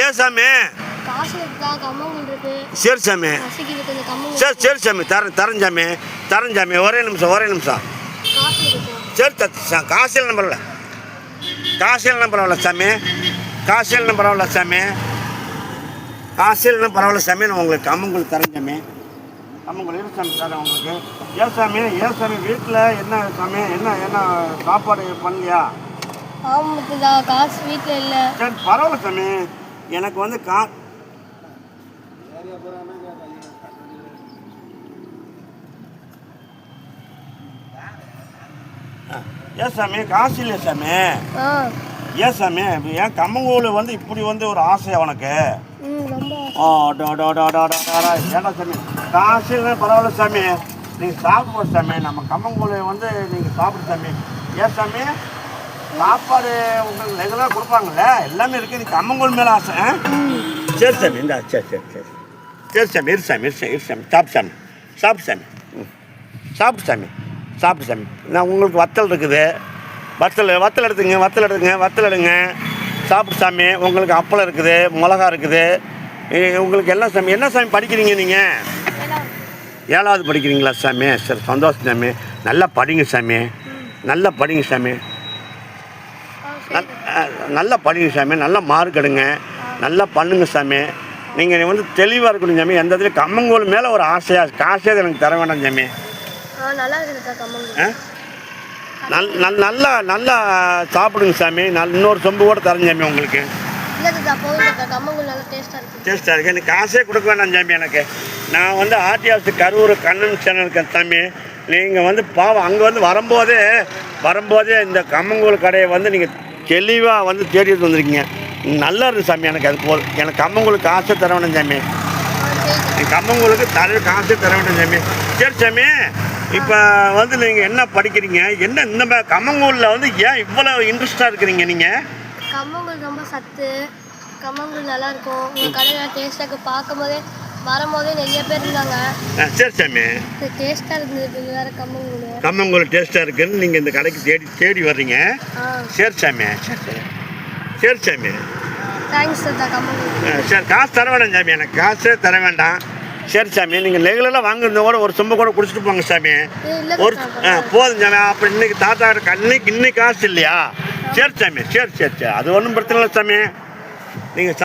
ஏன் சாமி? சரி சாமி, சரி சாமி, தரேன் சாமி, தரேன் சாமி. ஒரே நிமிஷம். சரி காசில் நம்பர் சாமி, காசில் பரவாயில்ல சாமி, நான் உங்களுக்கு கம்மங்கூழ் தரேன் சாமி. கம்மங்கூழ் இரு சாமி தரேன் உங்களுக்கு. ஏன் சாமி வீட்டில் என்ன சாமி, என்ன சாப்பாடு பண்ணலையா? காசு வீட்டில் இல்லை. சரி பரவாயில்ல சாமி, எனக்கு வந்து ஏன் சாமி காசு இல்லையா சாமி? ஏன் சாமி, ஏன் கம்மங்கூழ் வந்து இப்படி வந்து ஒரு ஆசை உனக்கு? ஏன்னா சாமி காசு இல்லை பரவாயில்ல சாமி, நீங்கள் சாப்பிடுவோம் சாமி. நம்ம கம்மங்கூழ் வந்து நீங்கள் சாப்பிடு சாமி. ஏன் சாமி சாப்பாடு உங்களுக்கு ரெகுலராக கொடுப்பாங்கல்ல, எல்லாமே இருக்குது, நீ கம்மங்கூழ் மேலே ஆசை. சரி சாமி, இந்தா சரி சாமி, இரு சாமி, சாப்பிடு சாமி. நான் உங்களுக்கு வத்தல் இருக்குது, வத்தல் எடுத்துங்க. சாப்பிடு சாமி. உங்களுக்கு அப்பளம் இருக்குது, மிளகா இருக்குது, உங்களுக்கு எல்லாம் சாமி. என்ன சாமி படிக்கிறீங்க நீங்கள்? 7வது படிக்கிறீங்களா சாமி? சரி சந்தோஷம் சாமி. நல்லா படிங்க சாமி, நல்லா படிங்க சாமி, நல்லா மார்க் எடுங்க, நல்லா பண்ணுங்க சாமி. நீங்கள் வந்து தெளிவாக இருக்கணும் சாமி. எந்த இடத்துல கம்மங்கூழ் மேலே ஒரு காசே எனக்கு தர வேண்டாம் சாமி. நல்லா சாப்பிடுங்க சாமி. இன்னொரு சொம்பு கூட தரேன் சாமி உங்களுக்கு. டேஸ்ட்டாக இருக்குது. எனக்கு காசே கொடுக்க வேண்டாம் சாமி. எனக்கு நான் வந்து ஆர்டிஆர்சி கரூர் கண்ணன் சேனல் இருக்கேன் சாமி. நீங்கள் வந்து பாவம் அங்கே வந்து வரும்போதே இந்த கம்மங்கூழ் கடையை வந்து நீங்கள் தெளிவாக வந்து தேடிட்டு வந்திருக்கீங்க. நல்லா இருக்குது சாமி. எனக்கு அது போதும். எனக்கு கம்மங்கூழுக்கு காசே தர வேண்டாம் சாமி. கம்மங்கூழுக்கு காசே தர வேண்டாம் சாமி. சரி சாமி, இப்போ வந்து நீங்கள் என்ன படிக்கிறீங்க? என்ன இந்த மாதிரி கம்மங்கூழில் வந்து ஏன் இவ்வளோ இன்ட்ரெஸ்டாக இருக்கிறீங்க நீங்கள்? கம்மங்கூழ் ரொம்ப சத்து, கம்மங்கூழ் நல்லா இருக்கும். உங்கள் கடையில் டேஸ்ட்டாக பார்க்கும்போதே வரும்போதே நிறைய பேர் இருந்தாங்க. சரி சாமி, டேஸ்ட்டாக இருந்தது. வேறு கம்மங்கூழ் டேஸ்ட்டாக இருக்குன்னு நீங்கள் இந்த கடைக்கு தேடி வர்றீங்க. சரி சாமி, தேங்க்ஸ் கம்மங்கூழ். சரி காசு தர வேண்டாம் சாமி, எனக்கு காசே தர வேண்டாம். சரி சாமி, நீங்கள் ரெகுலராக வாங்குறத கூட ஒரு சொம்பு கூட குடிச்சிட்டு போங்க சாமி. ஒரு போதும் சாமி. அப்புறம் இன்னைக்கு தாத்தா இன்னைக்கு காசு இல்லையா? சரி சாமி, சரி அது ஒன்றும் பிரச்சனை இல்லை சாமி. நீங்கள்